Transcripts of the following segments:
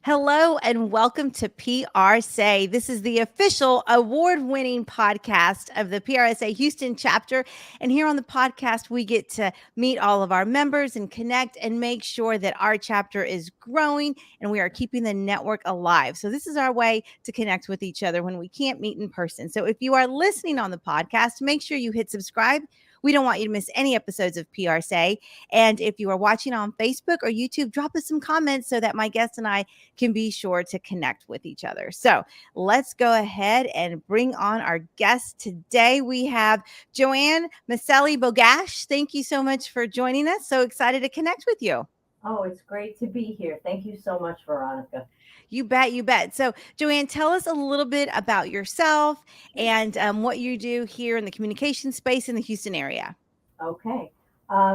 Hello and welcome to PRSay. This is the official award-winning podcast of the PRSA Houston chapter. And here on the podcast, we get to meet all of our members and connect and make sure that our chapter is growing and we are keeping the network alive. So this is our way to connect with each other when we can't meet in person. So if you are listening on the podcast, make sure you hit subscribe. We don't want you to miss any episodes of PRSay. And if you are watching on Facebook or YouTube, drop us some comments so that my guests and I can be sure to connect with each other. So let's go ahead and bring on our guest today. We have Joanne Miceli-Bogash. Thank you so much for joining us. So excited to connect with you. Oh, it's great to be here. Thank you so much, Veronica. You bet, you bet. So, Joanne, tell us a little bit about yourself and what you do here in the communication space in the Houston area. Okay. I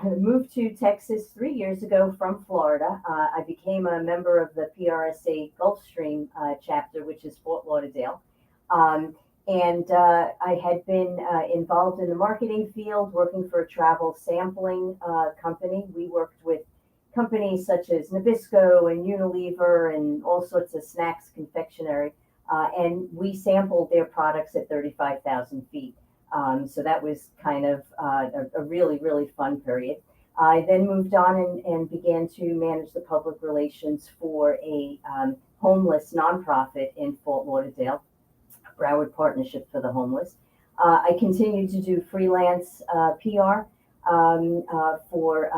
moved to Texas 3 years ago from Florida. I became a member of the PRSA Gulfstream chapter, which is Fort Lauderdale. I had been involved in the marketing field, working for a travel sampling company. We worked with companies such as Nabisco and Unilever and all sorts of snacks confectionery. And we sampled their products at 35,000 feet. So that was kind of a really, really fun period. I then moved on and began to manage the public relations for a homeless nonprofit in Fort Lauderdale, Broward Partnership for the Homeless. I continued to do freelance PR for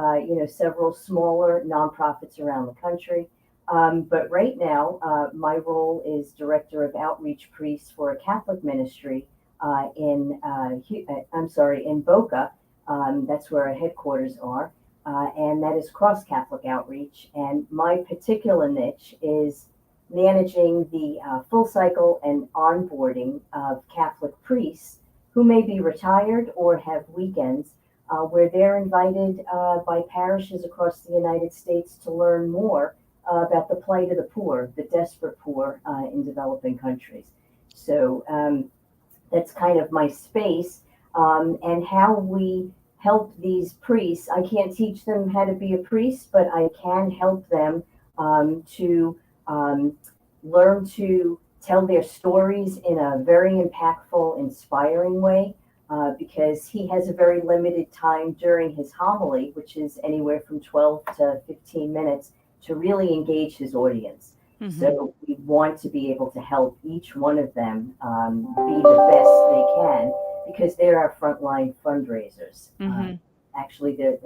several smaller nonprofits around the country. But right now, my role is director of outreach priests for a Catholic ministry in Boca. That's where our headquarters are, and that is cross Catholic outreach. And my particular niche is managing the full cycle and onboarding of Catholic priests who may be retired or have weekends where they're invited by parishes across the United States to learn more about the plight of the poor, the desperate poor in developing countries. So that's kind of my space, and how we help these priests. I can't teach them how to be a priest, but I can help them to learn to tell their stories in a very impactful, inspiring way, because he has a very limited time during his homily, which is anywhere from 12 to 15 minutes, to really engage his audience. Mm-hmm. So we want to be able to help each one of them be the best they can, because they're our frontline fundraisers. Mm-hmm. Actually, they're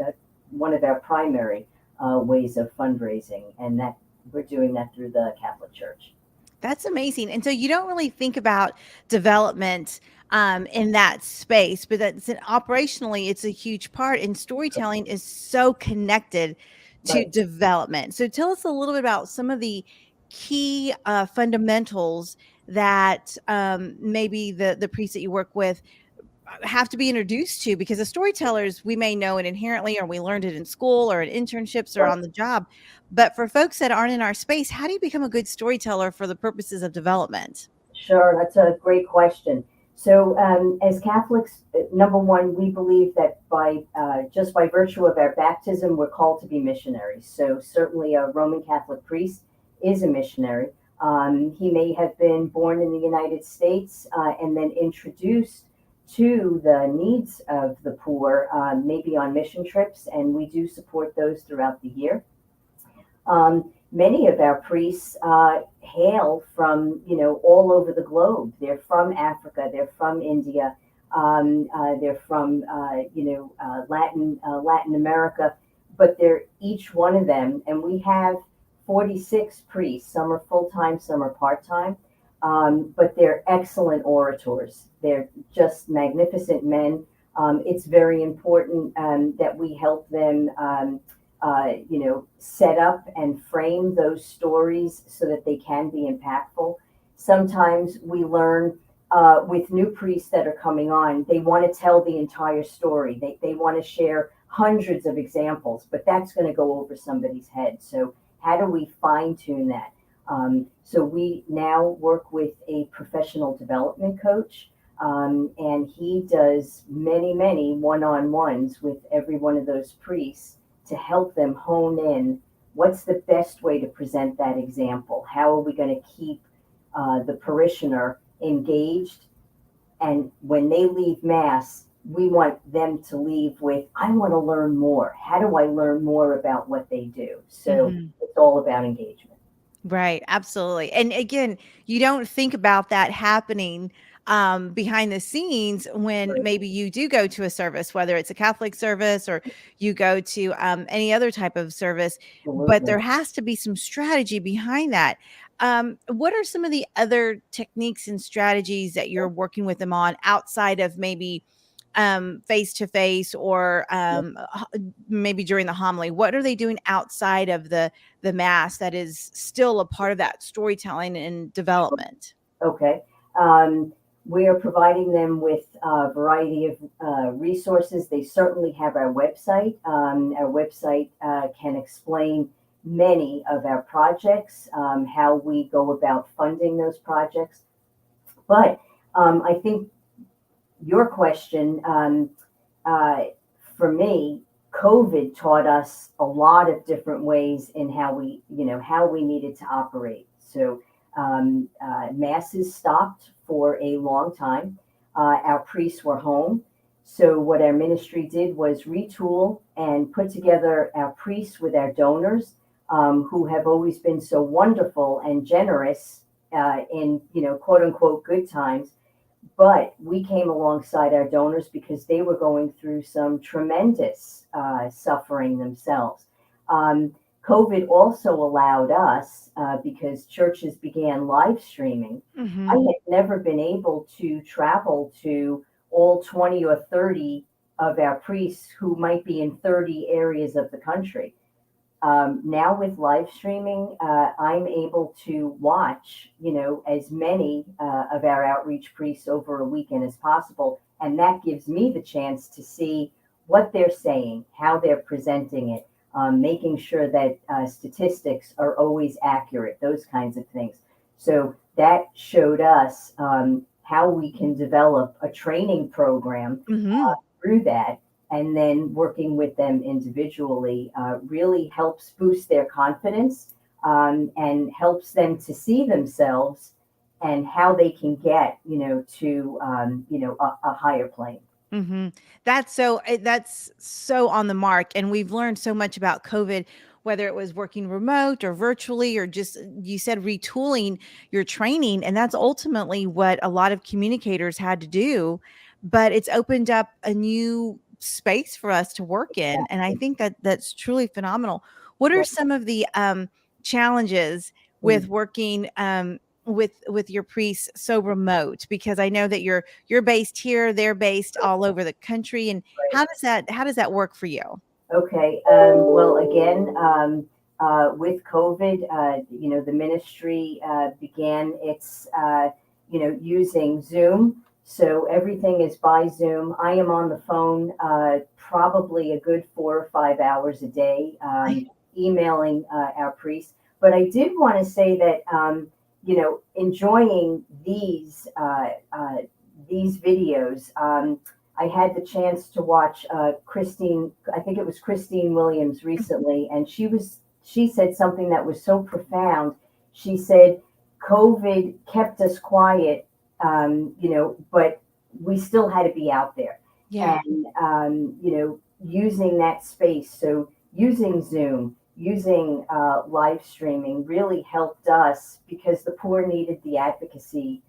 one of our primary ways of fundraising, and that we're doing that through the Catholic Church. That's amazing. And so you don't really think about development in that space, but that's operationally, it's a huge part. And storytelling is so connected to development. So tell us a little bit about some of the key fundamentals that maybe the priests that you work with have to be introduced to, because as storytellers, we may know it inherently, or we learned it in school or in internships or on the job. But for folks that aren't in our space, how do you become a good storyteller for the purposes of development? Sure, that's a great question. So as Catholics, number one, we believe that just by virtue of our baptism, we're called to be missionaries. So certainly a Roman Catholic priest is a missionary. He may have been born in the United States and then introduced to the needs of the poor, maybe on mission trips, and we do support those throughout the year. Many of our priests hail from, all over the globe. They're from Africa, they're from India, they're from, Latin America, but they're each one of them, and we have 46 priests. Some are full-time, some are part-time. But they're excellent orators. They're just magnificent men. It's very important that we help them, set up and frame those stories so that they can be impactful. Sometimes we learn with new priests that are coming on, they want to tell the entire story. They want to share hundreds of examples, but that's going to go over somebody's head. So how do we fine-tune that? So we now work with a professional development coach, and he does many, many one-on-ones with every one of those priests to help them hone in what's the best way to present that example? How are we going to keep the parishioner engaged? And when they leave Mass, we want them to leave with, I want to learn more. How do I learn more about what they do? So it's all about engagement. Right. Absolutely. And again, you don't think about that happening behind the scenes when Right. maybe you do go to a service, whether it's a Catholic service or you go to any other type of service, but Absolutely. there has to be some strategy behind that. What are some of the other techniques and strategies that you're working with them on outside of maybe face to face or maybe during the homily? What are they doing outside of the Mass that is still a part of that storytelling and development? Okay. Um, we are providing them with a variety of resources. They certainly have our website. Our website can explain many of our projects, how we go about funding those projects. But I think your question, uh, for me, COVID taught us a lot of different ways in how we needed to operate. So masses stopped for a long time. Our priests were home. So what our ministry did was retool and put together our priests with our donors, who have always been so wonderful and generous in quote unquote good times. But we came alongside our donors because they were going through some tremendous suffering themselves. Um, COVID also allowed us, because churches began live streaming. I Hmm. had never been able to travel to all 20 or 30 of our priests who might be in 30 areas of the country. Now with live streaming, I'm able to watch, as many of our outreach priests over a weekend as possible, and that gives me the chance to see what they're saying, how they're presenting it, making sure that statistics are always accurate, those kinds of things. So that showed us how we can develop a training program Hmm. through that, and then working with them individually really helps boost their confidence, and helps them to see themselves and how they can get to a higher plane. Hmm. That's so on the mark. And we've learned so much about COVID, whether it was working remote or virtually, or just you said retooling your training. And that's ultimately what a lot of communicators had to do. But it's opened up a new space for us to work in. And I think that that's truly phenomenal. What are Right. some of the challenges with working with your priests so remote? Because I know that you're based here, they're based all over the country. And how does that work for you? Okay. Well, again, with COVID, the ministry began its, using Zoom. So everything is by Zoom. I am on the phone probably a good 4 or 5 hours a day, emailing our priests. But I did want to say that, enjoying these videos. I had the chance to watch Christine. I think it was Christine Williams recently, and she said something that was so profound. She said, "COVID kept us quiet, but we still had to be out there, Yeah. and using that space. So using Zoom, using live streaming really helped us because the poor needed the advocacy,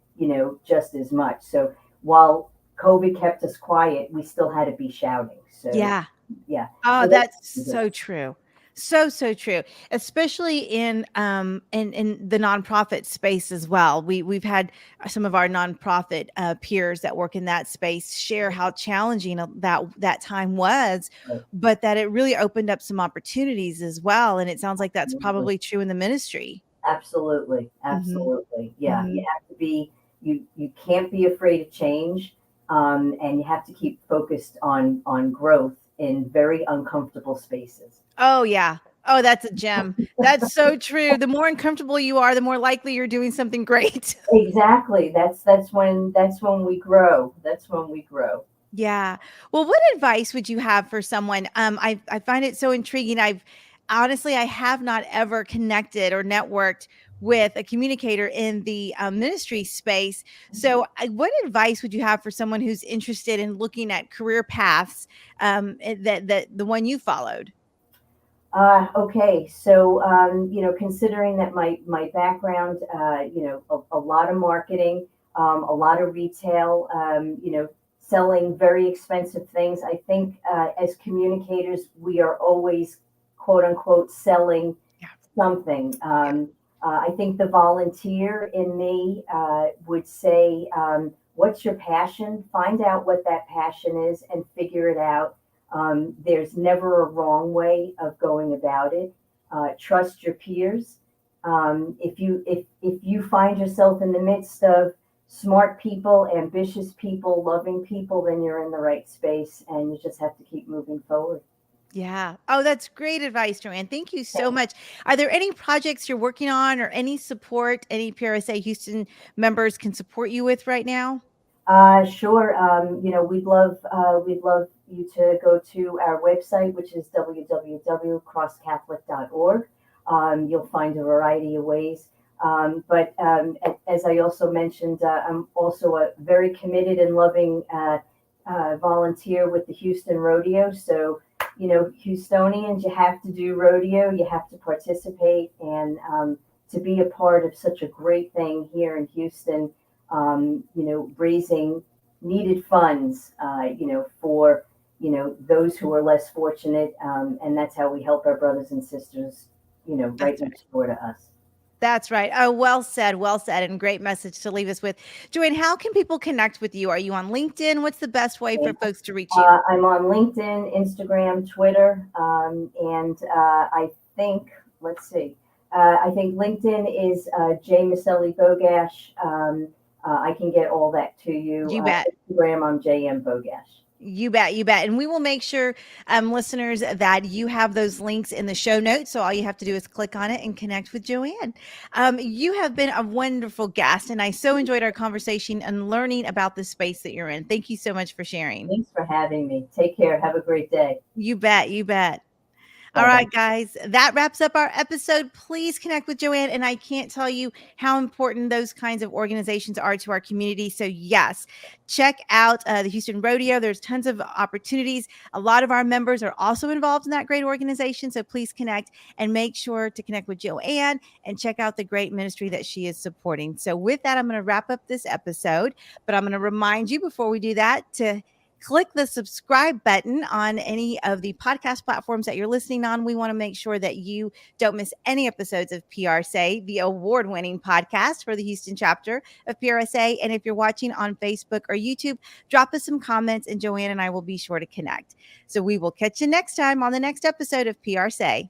just as much. So while COVID kept us quiet, we still had to be shouting. So Yeah. yeah, Oh, so that's that's so true. So, so true. Especially in the nonprofit space as well. We've had some of our nonprofit peers that work in that space share how challenging that time was, right. but that it really opened up some opportunities as well. And it sounds like that's Absolutely. probably true in the ministry. Absolutely, Hmm. absolutely. Yeah, you Hmm. have to be. You can't be afraid of change, and you have to keep focused on growth in very uncomfortable spaces. Oh yeah. Oh, that's a gem. That's so true. The more uncomfortable you are, the more likely you're doing something great. Exactly. That's when we grow. That's when we grow. Yeah. Well, what advice would you have for someone? I find it so intriguing. honestly, I have not ever connected or networked with a communicator in the ministry space. So, what advice would you have for someone who's interested in looking at career paths that the one you followed? Okay, so considering that my background, a lot of marketing, a lot of retail, selling very expensive things. I think as communicators, we are always quote unquote selling Yeah. something. Yeah. I think the volunteer in me would say, what's your passion? Find out what that passion is and figure it out. There's never a wrong way of going about it. Trust your peers. If you find yourself in the midst of smart people, ambitious people, loving people, then you're in the right space, and you just have to keep moving forward. Yeah. Oh, that's great advice, Joanne. Thank you so much. Are there any projects you're working on or any support any PRSA Houston members can support you with right now? Sure. We'd love you to go to our website, which is www.crosscatholic.org. You'll find a variety of ways. As I also mentioned, I'm also a very committed and loving volunteer with the Houston Rodeo. So, Houstonians, you have to do rodeo, you have to participate, and to be a part of such a great thing here in Houston, raising needed funds, for, those who are less fortunate. And that's how we help our brothers and sisters, right That's right. next door to us. That's right. Oh, well said, and great message to leave us with. Joanne, how can people connect with you? Are you on LinkedIn? What's the best way for folks to reach you? I'm on LinkedIn, Instagram, Twitter, and I think, let's see, I think LinkedIn is J Miceli-Bogash. I can get all that to you. You bet. Instagram, I'm JM Bogash. You bet. You bet. And we will make sure, listeners, that you have those links in the show notes. So all you have to do is click on it and connect with Joanne. You have been a wonderful guest, and I so enjoyed our conversation and learning about the space that you're in. Thank you so much for sharing. Thanks for having me. Take care. Have a great day. You bet. You bet. All Bye-bye. right, guys, that wraps up our episode. Please connect with Joanne. And I can't tell you how important those kinds of organizations are to our community. So, yes, check out the Houston Rodeo. There's tons of opportunities. A lot of our members are also involved in that great organization. So, please connect and make sure to connect with Joanne and check out the great ministry that she is supporting. So, with that, I'm going to wrap up this episode. But I'm going to remind you before we do that to click the subscribe button on any of the podcast platforms that you're listening on. We want to make sure that you don't miss any episodes of PRSay, the award-winning podcast for the Houston chapter of PRSA. And if you're watching on Facebook or YouTube, drop us some comments and Joanne and I will be sure to connect. So we will catch you next time on the next episode of PRSay.